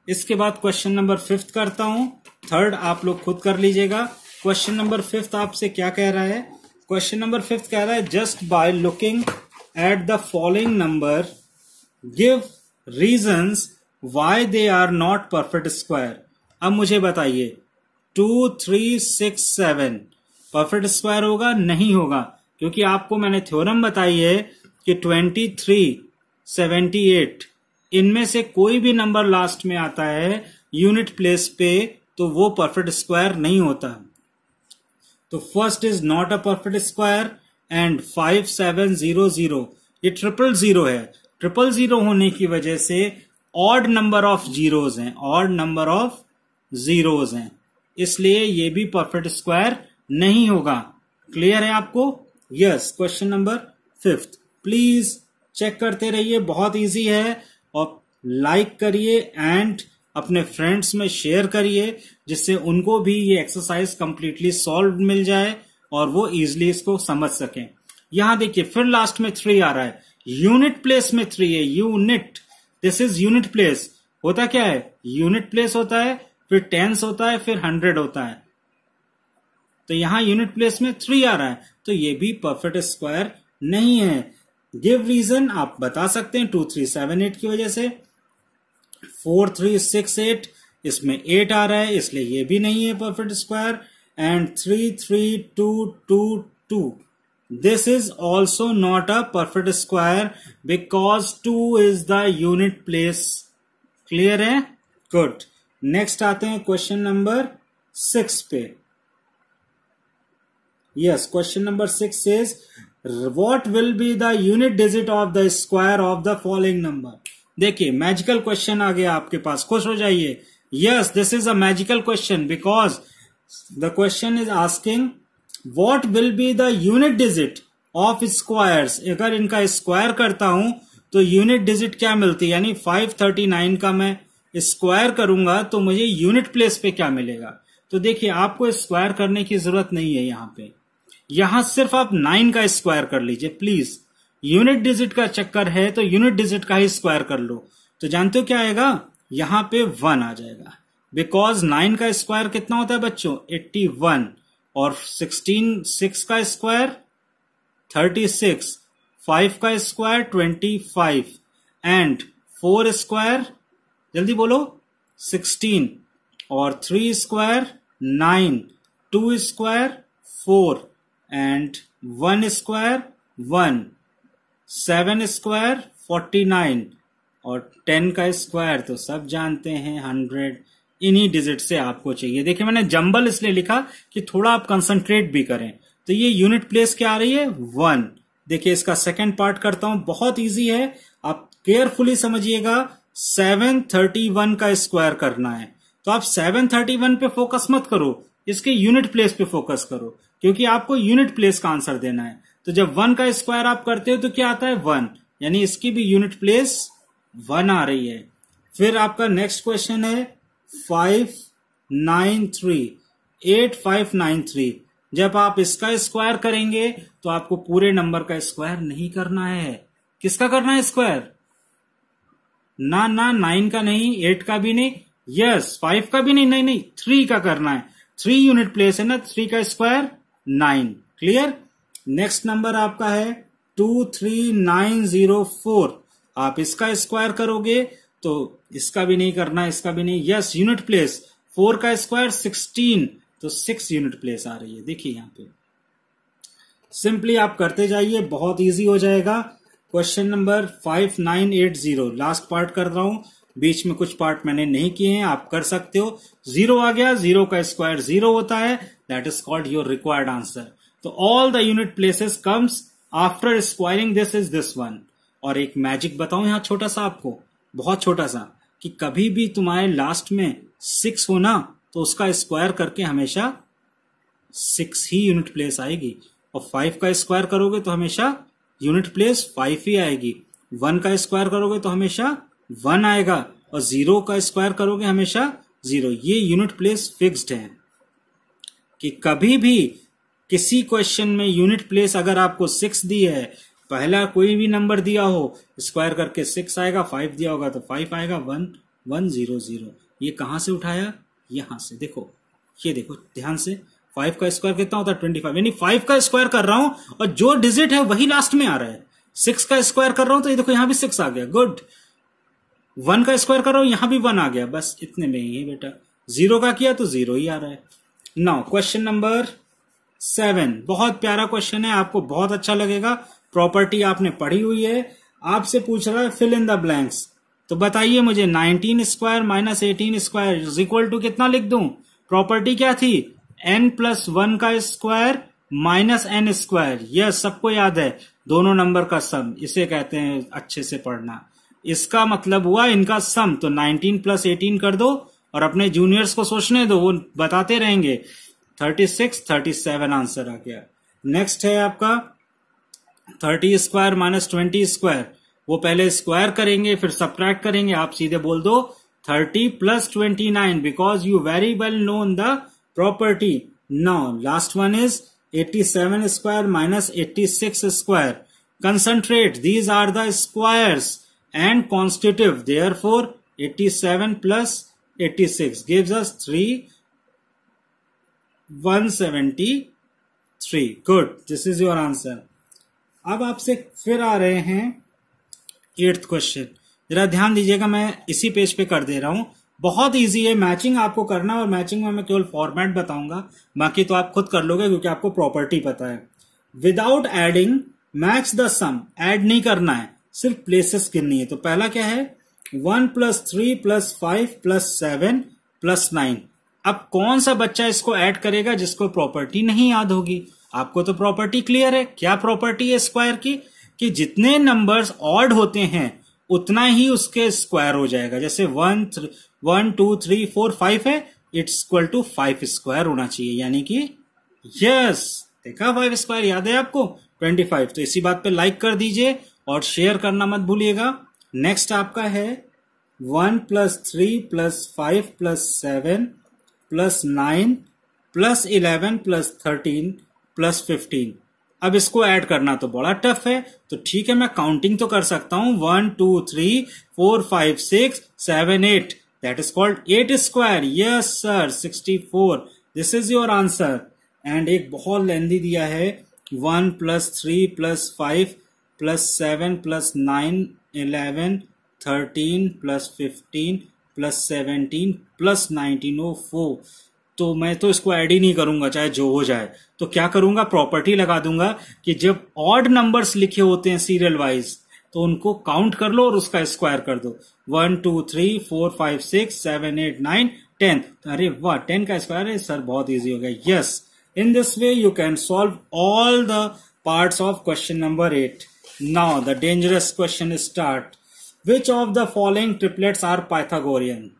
इसके बाद क्वेश्चन नंबर 5 करता हूं. 3 आप लोग खुद कर लीजिएगा. क्वेश्चन नंबर 5 आपसे क्या कह रहा है? क्वेश्चन नंबर 5 कह रहा है just by looking at the following number give reasons why they are not perfect square. अब मुझे बताइए 2, 3, 6, 7 परफेक्ट स्क्वायर होगा? नहीं होगा, क्योंकि आपको मैंने थ्योरम बताई है कि 23, 78 इनमें से कोई भी नंबर लास्ट में आता है यूनिट प्लेस पे तो वो परफेक्ट स्क्वायर नहीं होता. तो first is not a perfect square and 5, 7, 0, 0 ये 000 है. 000 होने की वजह से ऑड नंबर ऑफ जीरोज हैं, ऑड नंबर ऑफ जीरोज हैं, इसलिए ये भी परफेक्ट स्क्वायर नहीं होगा. क्लियर है आपको? Yes. Question number 5 please check करते रहिए, बहुत इजी है. और लाइक करिए एंड अपने फ्रेंड्स में शेयर करिए, जिससे उनको भी ये एक्सरसाइज कंप्लीटली सॉल्व मिल जाए और वो इजिली इसको समझ सकें. यहां देखिए फिर लास्ट में 3 आ रहा है. यूनिट प्लेस में 3 है. Unit, this is unit place. होता क्या है? यूनिट प्लेस होता है, फिर टेंस होता है, फिर 100 होता है. तो यहां यूनिट प्लेस में 3 आ रहा है, तो ये भी परफेक्ट स्क्वायर नहीं है. गिव रीजन आप बता सकते हैं. 2, 3, 7, 8 की वजह से. 4, 3, 6, 8 इसमें 8 आ रहा है, इसलिए ये भी नहीं है perfect square. And 3, 3, 2, 2, 2 this is also not a perfect square because 2 is the unit place. Clear है? गुड. नेक्स्ट आते हैं क्वेश्चन नंबर 6 पे. Yes, question number 6 is what will be the unit digit of the square of the following number. देखिए मैजिकल क्वेश्चन आ गया आपके पास, खुश हो जाइए. Yes, this is a magical question because the question is asking what will be the unit digit of squares. अगर इनका स्क्वायर करता हूं तो यूनिट डिजिट क्या मिलती है, यानी 539 का मैं स्क्वायर करूंगा तो मुझे यूनिट प्लेस पे क्या मिलेगा. तो देखिए आपको स्क्वायर करने की जरूरत नहीं है. यहां सिर्फ आप 9 का स्क्वायर कर लीजिए प्लीज. यूनिट डिजिट का चक्कर है तो यूनिट डिजिट का ही स्क्वायर कर लो. तो जानते हो क्या आएगा? यहां पे 1 आ जाएगा बिकॉज 9 का स्क्वायर कितना होता है बच्चों? 81. और 16, 6 का स्क्वायर 36, 5 का स्क्वायर 25 एंड 4 स्क्वायर जल्दी बोलो 16 और 3 square 9, 2 square 4 and 1 square 1, 7 square 49 और 10 का स्क्वायर तो सब जानते हैं 100. इन्हीं डिजिट से आपको चाहिए. देखिए मैंने जंबल इसलिए लिखा कि थोड़ा आप कंसंट्रेट भी करें. तो ये यूनिट प्लेस क्या आ रही है? 1. देखिए इसका सेकंड पार्ट करता हूं, बहुत इजी है, आप केयरफुली समझिएगा. 731 का स्क्वायर करना है तो आप 731 पे फोकस मत करो, इसके यूनिट प्लेस पे फोकस करो, क्योंकि आपको यूनिट प्लेस का आंसर देना है. तो जब 1 का स्क्वायर आप करते हो तो क्या आता है? 1, यानी इसकी भी यूनिट प्लेस 1 आ रही है. फिर आपका नेक्स्ट क्वेश्चन है 593, 8593. जब आप इसका स्क्वायर करेंगे तो आपको पूरे नंबर का स्क्वायर नहीं करना है. किसका करना है स्क्वायर? ना 9 का नहीं, 8 का भी नहीं, यस 5 का भी नहीं, नहीं 3 का करना है. 3 यूनिट प्लेस है ना, 3 का स्क्वायर 9. क्लियर? नेक्स्ट नंबर आपका है 23904. आप इसका स्क्वायर करोगे तो इसका भी नहीं करना, इसका भी नहीं. Yes unit place. 4 का स्क्वायर 16 तो 6 यूनिट प्लेस आ रही है. देखिए यहां पे सिंपली आप करते जाइए, बहुत इजी हो जाएगा. क्वेश्चन नंबर 5980 लास्ट पार्ट कर रहा हूं. बीच में कुछ पार्ट मैंने नहीं किए हैं, आप कर सकते हो। 0 आ गया, 0 का स्क्वायर 0 होता है, that is called your required answer. तो all the unit places comes after squaring this is this one. और एक मैजिक बताऊं यहां छोटा सा आपको, बहुत छोटा सा, कि कभी भी तुम्हारे लास्ट में 6 हो ना तो उसका स्क्वायर करके हमेशा 6 ही यूनिट प्लेस आएगी, और 5 का स्क्वायर करोगे तो हमेशा यूनिट प्लेस 5 ही आएगी। 1 का स्क्वायर करोगे तो हमेशा 1 आएगा, और 0 का स्क्वायर करोगे हमेशा 0। ये यूनिट प्लेस फिक्स्ड है कि कभी भी किसी क्वेश्चन में यूनिट प्लेस अगर आपको 6 दी है, पहला कोई भी नंबर दिया हो स्क्वायर करके 6 आएगा, 5 दिया होगा तो 5 आएगा, 1 1 0 0। ये कहां से उठाया? यहां से। देखो, ये देखो ध्यान से, 5 का स्क्वायर कितना होता है? 25। यानी 5 का स्क्वायर कर रहा हूं और जो डिजिट है वही लास्ट में आ रहा है। 6 का स्क्वायर कर रहा हूं तो ये देखो यहां भी 6 आ गया, गुड। 1 का स्क्वायर कर रहा हूं, यहां भी 1 आ गया, बस इतने में ही है बेटा। 0 का किया तो 0 ही आ रहा है। नाउ क्वेश्चन नंबर 7, बहुत प्यारा क्वेश्चन है, आपको बहुत अच्छा लगेगा। प्रॉपर्टी आपने पढ़ी हुई है। आपसे पूछ रहा है फिल इन द ब्लैंक्स, तो बताइए मुझे 19 square minus 18 square is equal to कितना लिख दूं? प्रॉपर्टी क्या थी? n+1 का square minus n square. Yes, सबको याद है, दोनों नंबर का सम, इसे कहते हैं अच्छे से पढ़ना। इसका मतलब हुआ इनका सम, तो 19 + 18 कर दो और अपने जूनियर्स को सोचने दो, वो बताते रहेंगे। 36 37 आंसर आ गया। नेक्स्ट है आपका 30 स्क्वायर माइनस 20 स्क्वायर। वो पहले स्क्वायर करेंगे फिर सब्ट्रैक्ट करेंगे। आप सीधे बोल दो 30 + 29 because you very well known the property. Now last one is 87 square minus 86 square. Concentrate, these are the squares and constitutive, therefore 87 plus 86 gives us 173. Good, this is your answer. अब आपसे फिर आ रहे हैं 8th क्वेश्चन। जरा ध्यान दीजिएगा, मैं इसी पेज पे कर दे रहा हूं, बहुत इजी है। मैचिंग आपको करना है और मैचिंग में मैं केवल फॉर्मेट बताऊंगा, बाकी तो आप खुद कर लोगे क्योंकि आपको प्रॉपर्टी पता है। Without adding match the sum, add नहीं करना है, सिर्फ प्लेसेस गिननी है। तो पहला क्या है? 1 + 3 + 5 + 7 + 9। अब कौन सा बच्चा इसको ऐड करेगा जिसको प्रॉपर्टी नहीं याद होगी? आपको तो प्रॉपर्टी क्लियर है। क्या प्रॉपर्टी है स्क्वायर की? कि जितने नंबर्स ऑड होते हैं उतना ही उसके स्क्वायर हो जाएगा। जैसे 1 2 3 4 5 है, इट्स इक्वल टू 5 स्क्वायर होना चाहिए। यानी कि यस, देखा 5 स्क्वायर याद है आपको? 25। तो इसी बात पे लाइक कर दीजिए और शेयर करना मत भूलिएगा। नेक्स्ट आपका है 1 + 3 + 5 + 7 + 9 + 11 + 13 + 15। अब इसको ऐड करना तो बड़ा टफ है, तो ठीक है मैं काउंटिंग तो कर सकता हूं। 1 2 3 4 5 6 7 8, that is called 8 square. Yes sir, 64। This is your answer. And एक बहुत लेंदी दिया है 1 + 3 + 5 + 7 + 9 11 13 + 15 + 17 + 19। ओफो, तो मैं तो इसको ऐड ही नहीं करूंगा चाहे जो हो जाए। तो क्या करूंगा? प्रॉपर्टी लगा दूंगा कि जब ऑड नंबर्स लिखे होते हैं सीरियल वाइज तो उनको काउंट कर लो और उसका स्क्वायर कर दो। 1 2 3 4 5 6 7 8 9 10। अरे वाह, 10 का स्क्वायर है सर, बहुत इजी हो गया। Yes, in this way you can solve all the parts of question number 8। Now the dangerous question start. Which of the following triplets are Pythagorean?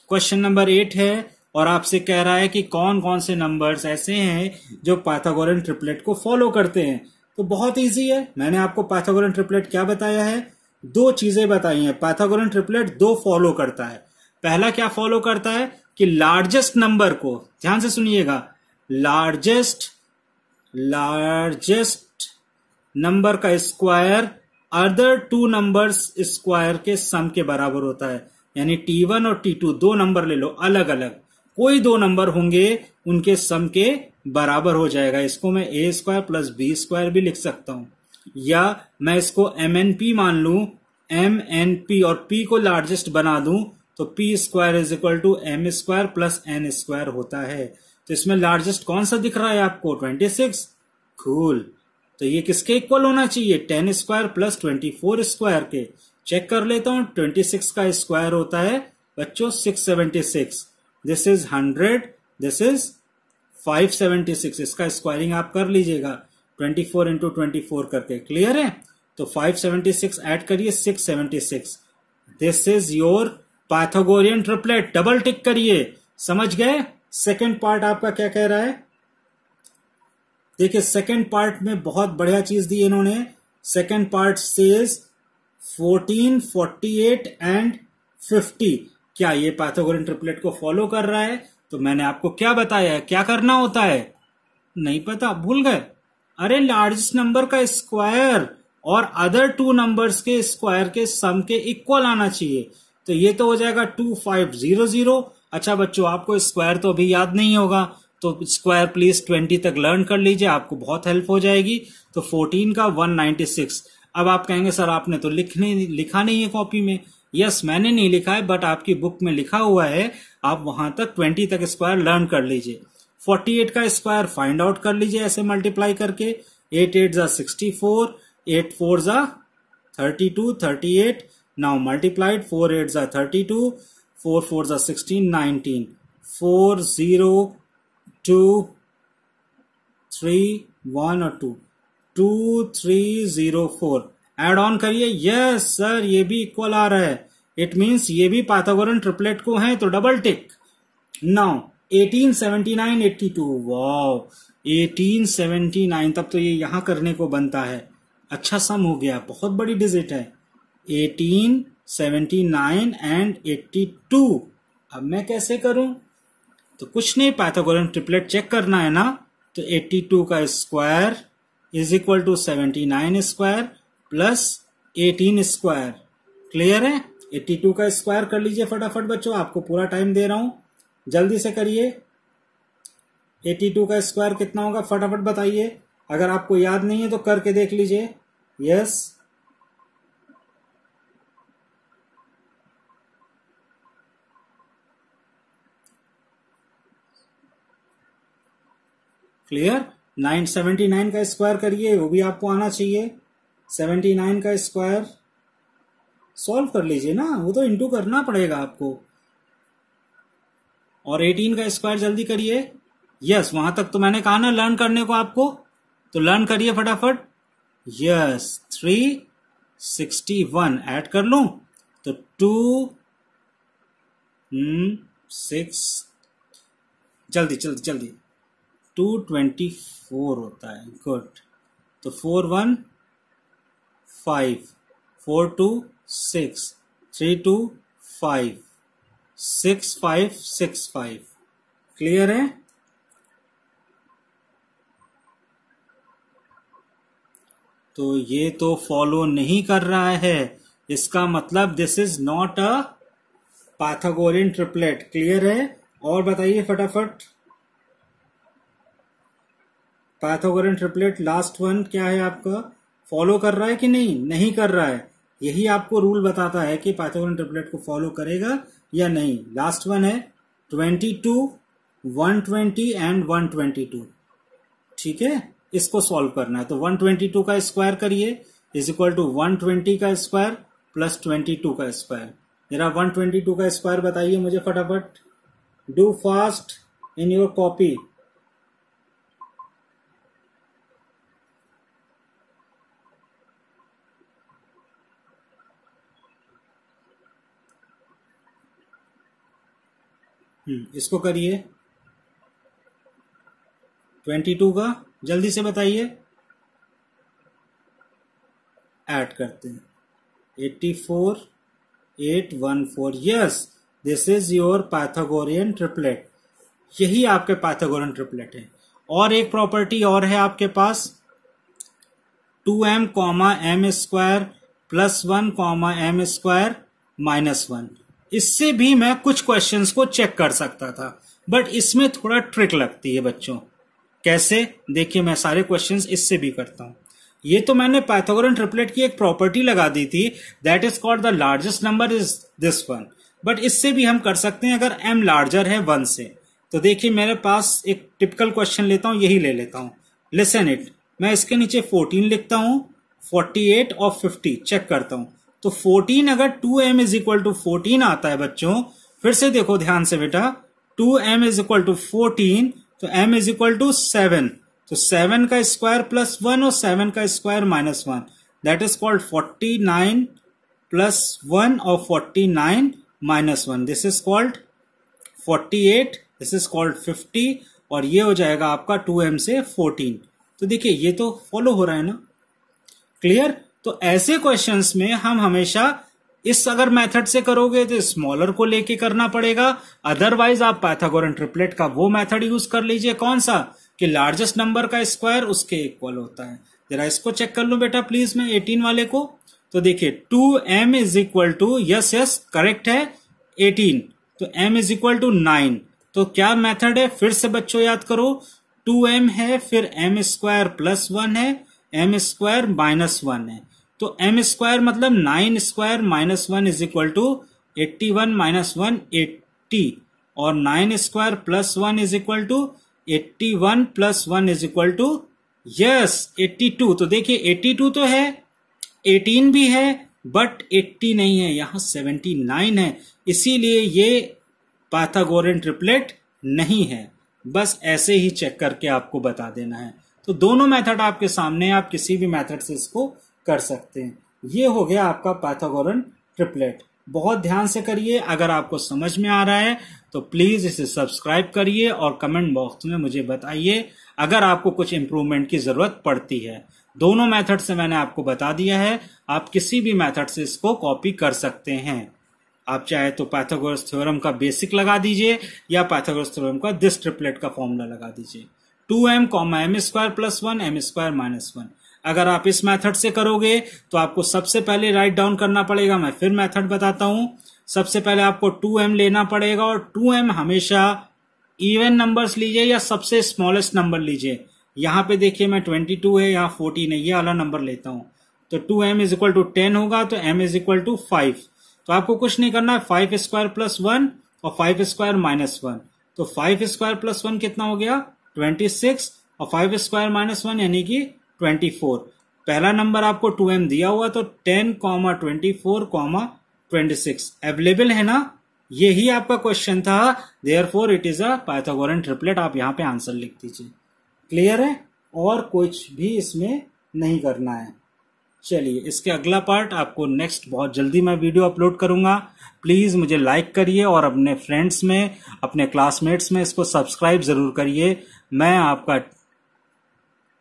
Question number 8 है और आपसे कह रहा है कि कौन कौन से नंबर्स ऐसे हैं जो पाइथागोरियन ट्रिपलेट को फॉलो करते हैं। तो बहुत इजी है, मैंने आपको पाइथागोरियन ट्रिपलेट क्या बताया है? 2 चीजें बताई हैं। पाइथागोरियन ट्रिपलेट 2 फॉलो करता है। पहला क्या फॉलो करता है कि लार्जेस्ट नंबर को, ध्यान से सुनिएगा, लार्जेस्ट नंबर का स्क्वायर अदर 2 नंबर्स स्क्वायर के सम के बराबर होता है। यानी T1 और T2 2 नंबर ले लो अलग अलग, कोई 2 नंबर होंगे उनके सम के बराबर हो जाएगा। इसको मैं A² + B² भी लिख सकता हूं, या मैं इसको MNP मान लूं, MNP, और P को लार्जेस्ट बना दूं तो P² = M² + N² होता है। तो इसमें लार्जेस्ट कौन सा दिख रहा है आपको? 26। कूल। तो ये किसके इक्वल होना चाहिए? 10² + 24² के। चेक कर लेता हूं। 26 का स्क्वायर होता है बच्चों 676। This is 100, this is 576। इसका स्क्वायरिंग आप कर लीजिएगा 24 इंटू 24 करके। क्लियर है? तो 576 ऐड करिए 676। This is your Pythagorean triplet. Double tick करिए। समझ गए? सेकेंड पार्ट आपका क्या कह रहा है? देखिए सेकेंड पार्ट में बहुत बढ़िया चीज दी इन्होंने। Second part says 14, 48 and 50। क्या ये पाइथागोरियन ट्रिपलेट को फॉलो कर रहा है? तो मैंने आपको क्या बताया है, क्या करना होता है? नहीं पता, भूल गए? अरे लार्जेस्ट नंबर का स्क्वायर और अदर टू नंबर्स के स्क्वायर के सम के इक्वल आना चाहिए। तो ये तो हो जाएगा 2500। अच्छा बच्चों, आपको स्क्वायर तो अभी याद नहीं होगा, तो स्क्वायर प्लीज 20 तक लर्न कर लीजिए, आपको बहुत हेल्प हो जाएगी। तो 14 का 196। अब आप कहेंगे सर आपने तो लिखा नहीं है कॉपी में। यस, मैंने नहीं लिखा है, बट आपकी बुक में लिखा हुआ है। आप वहां तक 20 तक स्क्वायर लर्न कर लीजिए। 48 का स्क्वायर फाइंड आउट कर लीजिए ऐसे मल्टीप्लाई करके। 8 8 जा 64, 8 4 जा 32, 38। नाउ मल्टीप्लाइड 4 8 जा 32, 4 4 जा 16, 19। 4 0 2 3 1 और 2, 2 3 0 4। एड ऑन करिए। यस सर, ये भी इक्वल आ रहा है। इट मींस ये भी पाइथागोरन ट्रिपलेट को है, तो डबल टिक। नाउ 18 79 82। वाओ, 1879। तब तो ये यहां करने को बनता है। अच्छा सम हो गया, बहुत बड़ी डिजिट है। 18 79 एंड 82। अब मैं कैसे करूं? तो कुछ नहीं, पाइथागोरन ट्रिपलेट चेक करना है ना। तो 82 का square is equal to 79 square plus 18 square. Clear है? 82 का स्क्वायर कर लीजिए फटाफट बच्चों, आपको पूरा टाइम दे रहा हूं, जल्दी से करिए। 82 का स्क्वायर कितना होगा फटाफट बताइए। अगर आपको याद नहीं है तो करके देख लीजिए। Yes, clear? 979 का स्क्वायर करिए, वो भी आपको आना चाहिए। 79 का स्क्वायर सॉल्व कर लीजिए ना, वो तो इंटू करना पड़ेगा आपको। और 18 का स्क्वायर जल्दी करिए। यस, वहां तक तो मैंने कहा ना लर्न करने को आपको, तो लर्न करिए फटाफट। यस, 361 ऐड कर लूं तो 2 6, जल्दी जल्दी जल्दी, 224 होता है। गुड। तो 4 1 5, 4 2 6, 3 2 5, 6 5 6 5। क्लियर है? तो ये तो फॉलो नहीं कर रहा है, इसका मतलब this is not a Pythagorean triplet. Clear है? और बताइए फटाफट, पाइथागोरियन ट्रिपलेट लास्ट वन क्या है आपका? फॉलो कर रहा है कि नहीं? नहीं कर रहा है। यही आपको रूल बताता है कि पाइथागोरियन ट्रिपलेट को फॉलो करेगा या नहीं। लास्ट वन है 22, 120 एंड 122। ठीक है, इसको सॉल्व करना है। तो 122 का स्क्वायर करिए इज इक्वल टू 120 का स्क्वायर प्लस 22 का स्क्वायर। जरा 122 का स्क्वायर बताइए मुझे फटाफट। Do fast in your copy. इसको करिए 22 का, जल्दी से बताइए। ऐड करते हैं 84 814। Yes, this is your Pythagorean triplet. यही आपके पाइथागोरियन ट्रिपलेट है। और एक प्रॉपर्टी और है आपके पास, 2m m square plus 1 m square minus 1। इससे भी मैं कुछ क्वेश्चंस को चेक कर सकता था, बट इसमें थोड़ा ट्रिक लगती है बच्चों। कैसे? देखिए, मैं सारे क्वेश्चंस इससे भी करता हूं। ये तो मैंने पाइथागोरियन ट्रिपलेट की एक प्रॉपर्टी लगा दी थी, that is called the largest number is this one. But इससे भी हम कर सकते हैं अगर m लार्जर है 1 से। तो देखिए, मेरे पास एक टिपिकल क्वेश्चन लेता हूं, यही ले लेता हूं। Listen it. मैं इसके नीचे 14 लिखता हूं, 48 और 50 चेक करता हूं। तो 14 अगर 2m इज इक्वल टू 14 आता है बच्चों, फिर से देखो ध्यान से बेटा, 2m इज इक्वल टू 14, तो m इज इक्वल टू 7, तो 7 का स्क्वायर प्लस 1 और 7 का square minus 1, that is called 49 plus 1 और 49 minus 1, this is called 48, this is called 50, और ये हो जाएगा आपका 2m से 14। तो देखिए ये तो फॉलो हो रहा है ना, क्लियर। तो ऐसे क्वेश्चंस में हम हमेशा इस अगर मेथड से करोगे तो स्मॉलर को लेके करना पड़ेगा, अदरवाइज आप पाइथागोरन ट्रिपलेट का वो मेथड यूज कर लीजिए, कौन सा, कि लार्जेस्ट नंबर का स्क्वायर उसके इक्वल होता है। जरा इसको चेक कर लो बेटा प्लीज, मैं 18 वाले को। तो देखिए 2m is equal to, yes yes correct है 18, तो m इज इक्वल टू 9, तो क्या मेथड है, फिर से बच्चों याद करो, 2m है, फिर m स्क्वायर प्लस 1 है, m स्क्वायर माइनस 1 है, तो m स्क्वायर मतलब 9 square minus 1 is equal to 81 minus 1 80, और 9 square plus 1 is equal to 81 plus 1 is equal to yes 82। तो देखिए 82 तो है, 18 भी है, बट 80 नहीं है, यहां 79 है, इसीलिए ये पाइथागोरन ट्रिपलेट नहीं है। बस ऐसे ही चेक करके आपको बता देना है। तो दोनों मेथड आपके सामने, आप किसी भी मेथड से इसको कर सकते हैं। ये हो गया आपका पाइथागोरन ट्रिपलेट। बहुत ध्यान से करिए, अगर आपको समझ में आ रहा है तो प्लीज इसे सब्सक्राइब करिए और कमेंट बॉक्स में मुझे बताइए अगर आपको कुछ इंप्रूवमेंट की जरूरत पड़ती है। दोनों मेथड से मैंने आपको बता दिया है, आप किसी भी मेथड से इसको कॉपी कर सकते हैं। आप चाहे तो पाइथागोरस थ्योरम का बेसिक लगा दीजिए या पाइथागोरस थ्योरम का दिस ट्रिपलेट का फॉर्मूला लगा दीजिए, 2m m square plus 1 m square minus 1। अगर आप इस मेथड से करोगे तो आपको सबसे पहले राइट डाउन करना पड़ेगा, मैं फिर मेथड बताता हूं। सबसे पहले आपको 2m लेना पड़ेगा, और 2m हमेशा इवन नंबर्स लीजिए या सबसे स्मॉलेस्ट नंबर लीजिए। यहां पे देखिए मैं 22 है, यहाँ 14 है, ये वाला नंबर लेता हूं, तो 2m इज इक्वल टू 10 होगा, तो m इज इक्वल टू 5। तो आपको कुछ नहीं करना है, 5 स्क्वायर प्लस 1 और 5 स्क्वायर माइनस 1, तो 5 स्क्वायर प्लस 1 कितना हो गया 26, और 5 स्क्वायर माइनस 1 यानी कि 24। पहला नंबर आपको 2m दिया हुआ, तो 10, 24, 26 अवेलेबल है ना, यही आपका क्वेश्चन था। Therefore it is a Pythagorean triplet, आप यहां पे आंसर लिख दीजिए। क्लियर है, और कुछ भी इसमें नहीं करना है। चलिए इसके अगला पार्ट आपको नेक्स्ट बहुत जल्दी मैं वीडियो अपलोड करूंगा। प्लीज मुझे लाइक करिए और अपने फ्रेंड्स में, अपने क्लासमेट्स में इसको सब्सक्राइब जरूर करिए। मैं आपका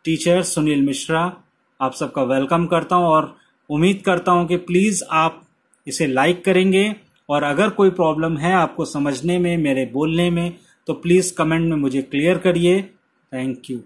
टीचर सुनील मिश्रा आप सबका वेलकम करता हूं और उम्मीद करता हूं कि प्लीज आप इसे लाइक करेंगे, और अगर कोई प्रॉब्लम है आपको समझने में, मेरे बोलने में, तो प्लीज कमेंट में मुझे क्लियर करिए। Thank you.